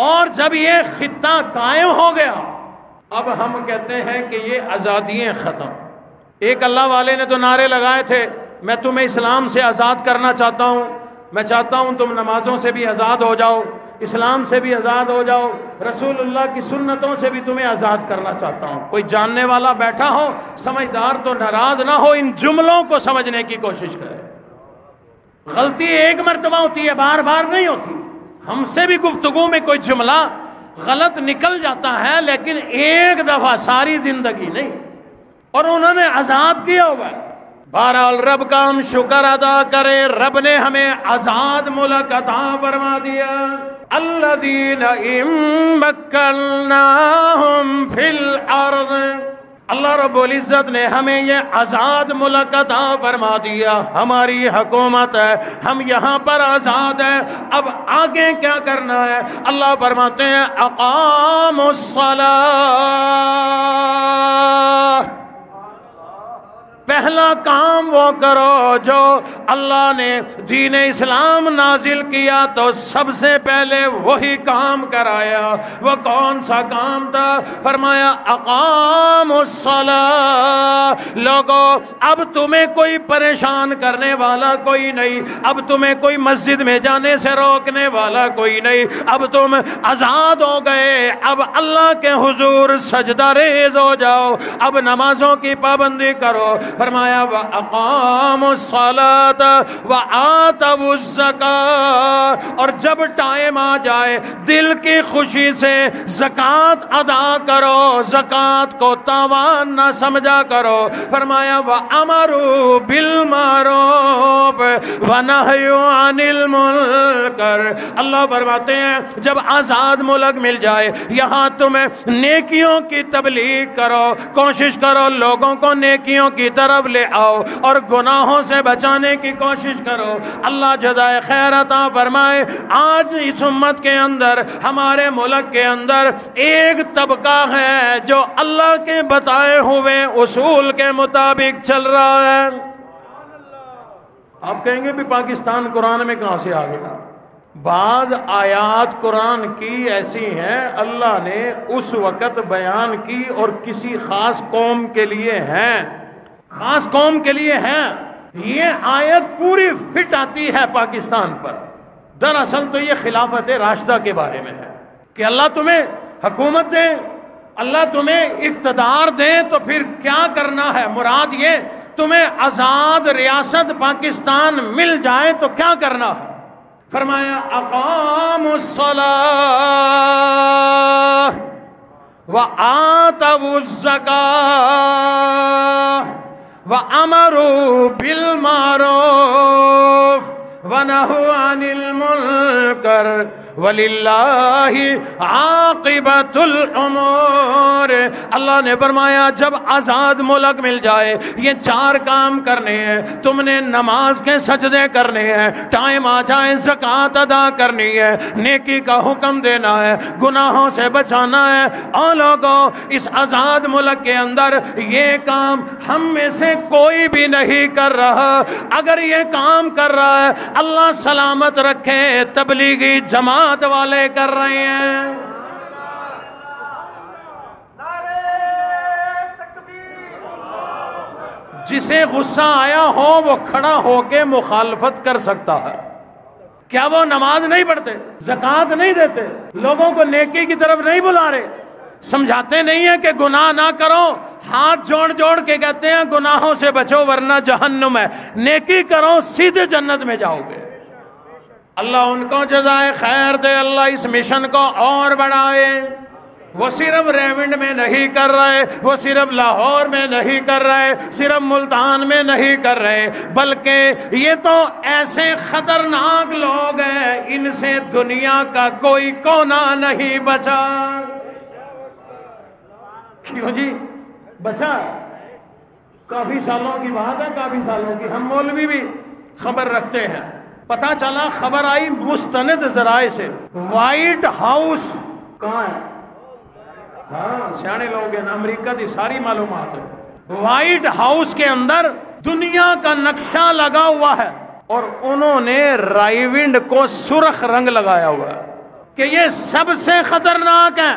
اور جب یہ خطہ قائم ہو گیا اب ہم کہتے ہیں کہ یہ آزادیاں ختم. ایک اللہ والے نے تو نعرے لگائے تھے میں تمہیں اسلام سے آزاد کرنا چاہتا ہوں, میں چاہتا ہوں تم نمازوں سے بھی آزاد ہو جاؤ, اسلام سے بھی آزاد ہو جاؤ, رسول اللہ کی سنتوں سے بھی تمہیں آزاد کرنا چاہتا ہوں. کوئی جاننے والا بیٹھا ہو سمجھدار تو ناراض نہ ہو, ان جملوں کو سمجھنے کی کوشش کرے. غلطی ایک مرتبہ ہوتی ہے, بار بار نہیں ہوتی. ہم سے بھی گفتگو میں کوئی جملہ غلط نکل جاتا ہے لیکن ایک دفعہ ساری زندگی نہیں. اور انہوں نے آزاد کیا ہوا ہے. بہرحال رب کا ہم شکر ادا کریں, رب نے ہمیں آزاد ملک عطا فرما دیا. الذین ان مکناہم فی الارض, اللہ رب العزت نے ہمیں یہ آزاد ملک عطا فرما دیا. ہماری حکومت ہے, ہم یہاں پر آزاد ہیں. اب آگے کیا کرنا ہے؟ اللہ فرماتے ہیں اقاموا الصلاۃ, پہلا کام وہ کرو جو اللہ نے دین اسلام نازل کیا تو سب سے پہلے وہی کام کرایا. وہ کون سا کام تھا؟ فرمایا اقاموا الصلاۃ. لوگو اب تمہیں کوئی پریشان کرنے والا کوئی نہیں, اب تمہیں کوئی مسجد میں جانے سے روکنے والا کوئی نہیں. اب تم آزاد ہو گئے, اب اللہ کے حضور سجدہ ریز ہو جاؤ, اب نمازوں کی پابندی کرو. فرمایا وَأَقَامُوا الصَّلَاةَ وَآتَوُا الزَّكَاةَ, اور جب ٹائم آ جائے دل کی خوشی سے زکوٰۃ ادا کرو, زکوٰۃ کو تاوان نہ سمجھا کرو. فرمایا وَأَمَرُوا بِالْمَعْرُوفِ وَنَهَيُوا عَنِ الْمُنكَرِ. اللہ فرماتے ہیں جب آزاد ملک مل جائے یہاں تمہیں نیکیوں کی تبلیغ کرو, کوشش کرو لوگوں کو نیکیوں کی طرف لے آؤ اور گناہوں سے بچانے کی کوشش کرو. اللہ جزائے خیر عطا فرمائے. آج اس امت کے اندر, ہمارے ملک کے اندر ایک طبقہ ہے جو اللہ کے بتائے ہوئے اصول کے مطابق چل رہا ہے. آپ کہیں گے بھی پاکستان قرآن میں کہاں سے آ گیا؟ بعض آیات قرآن کی ایسی ہیں اللہ نے اس وقت بیان کی اور کسی خاص قوم کے لیے ہیں, خاص قوم کے لیے ہیں. یہ آیت پوری فٹ آتی ہے پاکستان پر. دراصل تو یہ خلافت راشدہ کے بارے میں ہے کہ اللہ تمہیں حکومت دے, اللہ تمہیں اقتدار دے تو پھر کیا کرنا ہے. مراد یہ تمہیں آزاد ریاست پاکستان مل جائے تو کیا کرنا ہے. فرمایا اقاموا الصلاۃ وآتوا الزکاۃ وَأَمَرُوا بِالْمَعْرُوفِ وَنَهَوْا عَنِ الْمُنكَرِ وَلِلَّهِ عَاقِبَةُ الْأُمُورِ. اللہ نے فرمایا جب آزاد ملک مل جائے یہ چار کام کرنے ہیں. تم نے نماز کے سجدے کرنے ہیں, ٹائم آ جائے زکوٰۃ ادا کرنی ہے, نیکی کا حکم دینا ہے, گناہوں سے بچانا ہے. اور لوگوں اس آزاد ملک کے اندر یہ کام ہم میں سے کوئی بھی نہیں کر رہا. اگر یہ کام کر رہا ہے اللہ سلامت رکھے تبلیغی جماعت والے کر رہے ہیں. جسے غصہ آیا ہو وہ کھڑا ہو کے مخالفت کر سکتا ہے. کیا وہ نماز نہیں پڑھتے, زکوٰۃ نہیں دیتے, لوگوں کو نیکی کی طرف نہیں بلا رہے, سمجھاتے نہیں ہیں کہ گناہ نہ کرو, ہاتھ جوڑ جوڑ کے کہتے ہیں گناہوں سے بچو ورنہ جہنم ہے, نیکی کرو سیدھے جنت میں جاؤ گے. اللہ ان کو جزائے خیر دے, اللہ اس مشن کو اور بڑھائے. وہ صرف ریونڈ میں نہیں کر رہے, وہ صرف لاہور میں نہیں کر رہے, صرف ملتان میں نہیں کر رہے, بلکہ یہ تو ایسے خطرناک لوگ ہیں ان سے دنیا کا کوئی کونا نہیں بچا. کیوں جی بچا؟ کافی سالوں کی بات ہے, کافی سالوں کی. ہم مولوی بھی خبر رکھتے ہیں. پتہ چلا, خبر آئی مستند ذرائع سے, وائٹ ہاؤس کہاں ہے؟ ہاں سیانے لوگ ہیں, امریکہ کی ساری معلومات ہے. وائٹ ہاؤس کے اندر دنیا کا نقشہ لگا ہوا ہے اور انہوں نے رائیونڈ کو سرخ رنگ لگایا ہوا ہے کہ یہ سب سے خطرناک ہے،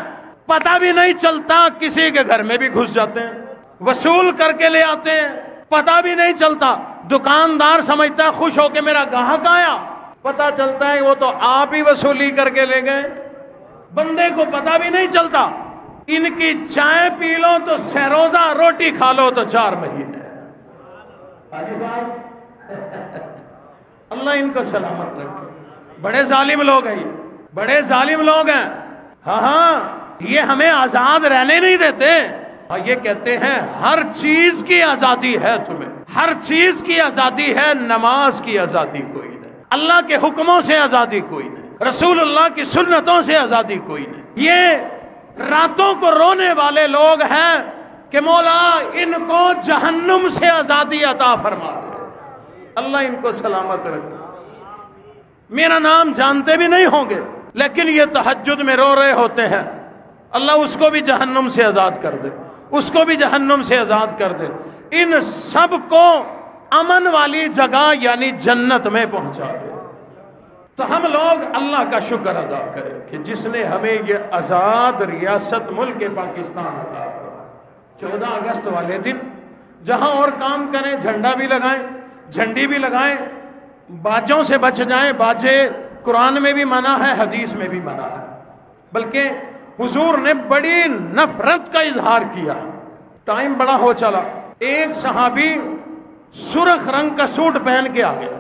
پتہ بھی نہیں چلتا، کسی کے گھر میں بھی گھس جاتے ہیں، وصول کر کے لے آتے ہیں، پتہ بھی نہیں چلتا، دکاندار سمجھتا ہے خوش ہو کے میرا گاہک آیا، پتہ چلتا ہے وہ تو آپ ہی وصولی کر کے لے گئے، بندے کو پتہ بھی نہیں چلتا۔ ان کی چائے پی لو تو سہروزہ، روٹی کھا لو تو 4 مہینے۔ حاجی صاحب اللہ ان کو سلامت رکھے، بڑے ظالم لوگ ہیں، یہ بڑے ظالم لوگ ہیں۔ ہاں یہ ہمیں آزاد رہنے نہیں دیتے، اور یہ کہتے ہیں ہر چیز کی آزادی ہے تمہیں، ہر چیز کی آزادی ہے، نماز کی آزادی کوئی نہیں، اللہ کے حکموں سے آزادی کوئی نہیں، رسول اللہ کی سنتوں سے آزادی کوئی نہیں۔ یہ راتوں کو رونے والے لوگ ہیں کہ مولا ان کو جہنم سے آزادی عطا فرما دے، اللہ ان کو سلامت رکھے۔ میرا نام جانتے بھی نہیں ہوں گے لیکن یہ تہجد میں رو رہے ہوتے ہیں، اللہ اس کو بھی جہنم سے آزاد کر دے، اس کو بھی جہنم سے آزاد کر دے، ان سب کو امن والی جگہ یعنی جنت میں پہنچا دے۔ تو ہم لوگ اللہ کا شکر ادا کریں کہ جس نے ہمیں یہ آزاد ریاست ملک پاکستان عطا کیا۔ 14 اگست والے دن جہاں اور کام کریں، جھنڈا بھی لگائیں، جھنڈی بھی لگائیں، باجوں سے بچ جائیں، باجے قرآن میں بھی منع ہے، حدیث میں بھی منع ہے، بلکہ حضور نے بڑی نفرت کا اظہار کیا۔ ٹائم بڑا ہو چلا، ایک صحابی سرخ رنگ کا سوٹ پہن کے آ گیا،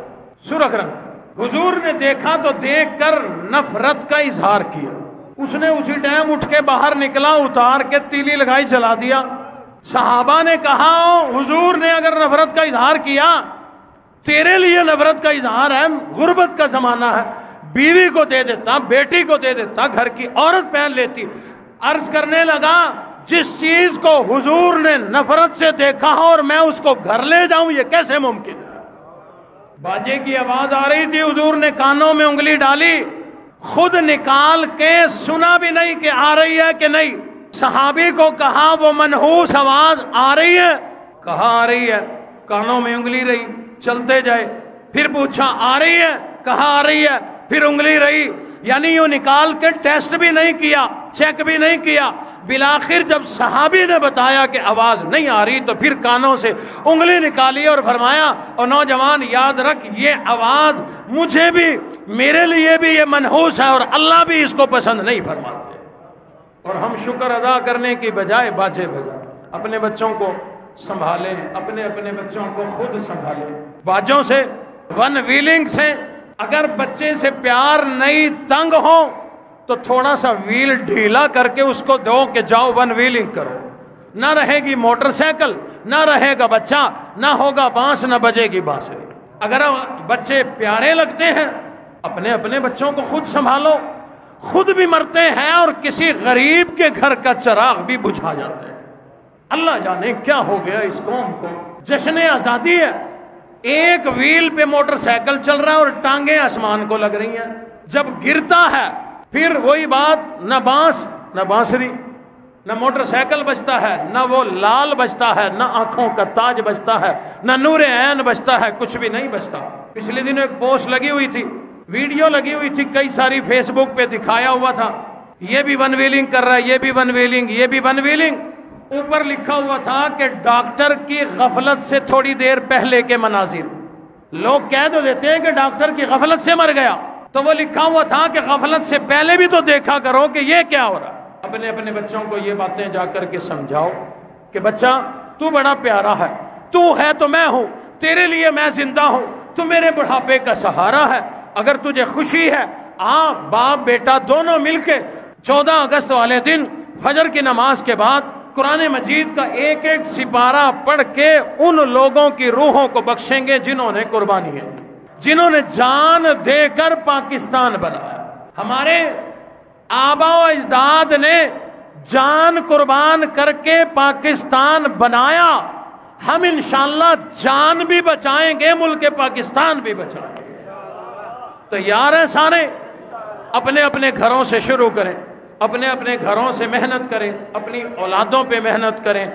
سرخ رنگ، حضور نے دیکھا تو دیکھ کر نفرت کا اظہار کیا، اس نے اسی ٹائم اٹھ کے باہر نکلا، اتار کے تیلی لگائی، جلا دیا۔ صحابہ نے کہا حضور نے اگر نفرت کا اظہار کیا، تیرے لیے نفرت کا اظہار ہے، غربت کا زمانہ ہے، بیوی کو دے دیتا، بیٹی کو دے دیتا، گھر کی عورت پہن لیتی۔ عرض کرنے لگا جس چیز کو حضور نے نفرت سے دیکھا اور میں اس کو گھر لے جاؤں، یہ کیسے ممکن ہے؟ باجے کی آواز آ رہی تھی، حضور نے کانوں میں انگلی ڈالی، خود نکال کے سنا بھی نہیں کہ آ رہی ہے کہ نہیں۔ صحابی کو کہا وہ منحوس آواز آ رہی ہے؟ کہا آ رہی ہے، کانوں میں انگلی رہی، چلتے جائے، پھر پوچھا آ رہی ہے؟ کہا آ رہی ہے، پھر انگلی رہی، یعنی یوں نکال کے ٹیسٹ بھی نہیں کیا، چیک بھی نہیں کیا۔ بالآخر جب صحابی نے بتایا کہ آواز نہیں آ رہی تو پھر کانوں سے انگلی نکالی اور فرمایا اور نوجوان یاد رکھ یہ آواز مجھے بھی، میرے لیے بھی یہ منحوس ہے اور اللہ بھی اس کو پسند نہیں فرماتے۔ اور ہم شکر ادا کرنے کی بجائے باجے بجائے اپنے بچوں کو سنبھالیں، اپنے بچوں کو خود سنبھالیں۔ باجوں سے، ون ویلنگ سے اگر بچے سے پیار نہیں، تنگ ہو تو تھوڑا سا ویل ڈھیلا کر کے اس کو دو کہ جاؤ ون ویلنگ کرو، نہ رہے گی موٹر سائیکل، نہ رہے گا بچہ، نہ ہوگا بانس، نہ بجے گی بانسری۔ اگر بچے پیارے لگتے ہیں، اپنے بچوں کو خود سنبھالو، خود بھی مرتے ہیں اور کسی غریب کے گھر کا چراغ بھی بجھا جاتے ہیں۔ اللہ جانے کیا ہو گیا اس قوم کو۔ جشن آزادی ہے، ایک ویل پہ موٹر سائیکل چل رہا ہے اور ٹانگیں آسمان کو لگ رہی ہیں، جب گرتا ہے پھر وہی بات، نہ بانس نہ بانسری، نہ موٹر سائیکل بجتا ہے، نہ وہ لال بجتا ہے، نہ آنکھوں کا تاج بجتا ہے، نہ نور عین بجتا ہے، کچھ بھی نہیں بجتا۔ پچھلے دن ایک پوسٹ لگی ہوئی تھی، ویڈیو لگی ہوئی تھی، کئی ساری فیس بک پہ دکھایا ہوا تھا، یہ بھی ون ویلنگ کر رہا ہے، یہ بھی ون ویلنگ، یہ بھی ون ویلنگ۔ اوپر لکھا ہوا تھا کہ ڈاکٹر کی غفلت سے تھوڑی دیر پہلے کے مناظر۔ لوگ کہہ تو دیتے ہیں کہ ڈاکٹر کی غفلت سے مر گیا، تو وہ لکھا ہوا تھا کہ غفلت سے پہلے بھی تو دیکھا کرو کہ یہ کیا ہو رہا۔ اپنے بچوں کو یہ باتیں جا کر کے سمجھاؤ کہ بچہ تو بڑا پیارا ہے، تو ہے تو میں ہوں، تیرے لیے میں زندہ ہوں، تو میرے بڑھاپے کا سہارا ہے، اگر تجھے خوشی ہے باپ بیٹا دونوں مل کے 14 اگست والے دن فجر کی نماز کے بعد قرآن مجید کا ایک ایک سپارہ پڑھ کے ان لوگوں کی روحوں کو بخشیں گے جنہوں نے قربانی ہے، جنہوں نے جان دے کر پاکستان بنایا۔ ہمارے آبا و اجداد نے جان قربان کر کے پاکستان بنایا، ہم انشاءاللہ جان بھی بچائیں گے، ملک پاکستان بھی بچائیں گے۔ تیار ہیں سارے؟ اپنے گھروں سے شروع کریں، اپنے گھروں سے محنت کریں، اپنی اولادوں پہ محنت کریں۔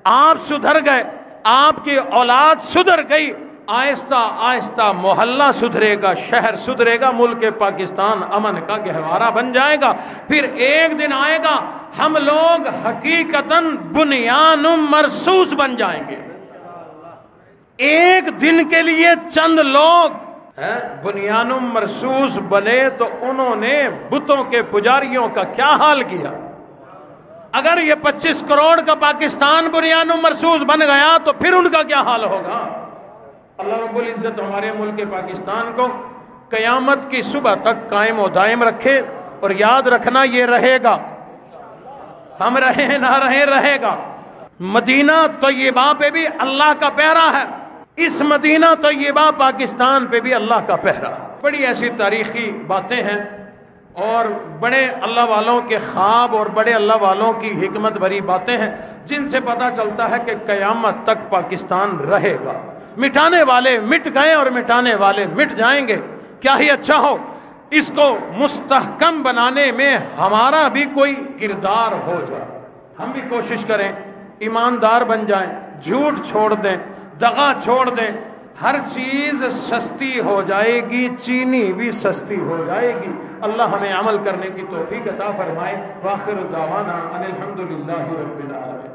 آپ سدھر گئے، آپ کی اولاد سدھر گئی آہستہ آہستہ محلہ سدھرے گا، شہر سدھرے گا، ملک پاکستان امن کا گہوارہ بن جائے گا۔ پھر ایک دن آئے گا ہم لوگ حقیقتاً بنیان مرصوص بن جائیں گے۔ ایک دن کے لیے چند لوگ بنیان مرصوص بنے تو انہوں نے بتوں کے پجاریوں کا کیا حال کیا۔ اگر یہ 25 کروڑ کا پاکستان بنیان مرصوص بن گیا تو پھر ان کا کیا حال ہوگا۔ اللہ رب العزت ہمارے ملک پاکستان کو قیامت کی صبح تک قائم و دائم رکھے، اور یاد رکھنا یہ رہے گا، ہم رہیں نہ رہیں رہے گا۔ مدینہ طیبہ پہ بھی اللہ کا پہرا ہے، اس مدینہ طیبہ پاکستان پہ بھی اللہ کا پہرا ہے۔ بڑی ایسی تاریخی باتیں ہیں اور بڑے اللہ والوں کے خواب اور بڑے اللہ والوں کی حکمت بھری باتیں ہیں جن سے پتہ چلتا ہے کہ قیامت تک پاکستان رہے گا۔ مٹانے والے مٹ گئے اور مٹانے والے مٹ جائیں گے، کیا ہی اچھا ہو اس کو مستحکم بنانے میں ہمارا بھی کوئی کردار ہو جائے۔ ہم بھی کوشش کریں، ایماندار بن جائیں، جھوٹ چھوڑ دیں، دغا چھوڑ دیں، ہر چیز سستی ہو جائے گی، چینی بھی سستی ہو جائے گی۔ اللہ ہمیں عمل کرنے کی توفیق عطا فرمائے۔ وآخر دعوانا ان الحمدللہ رب العالمین۔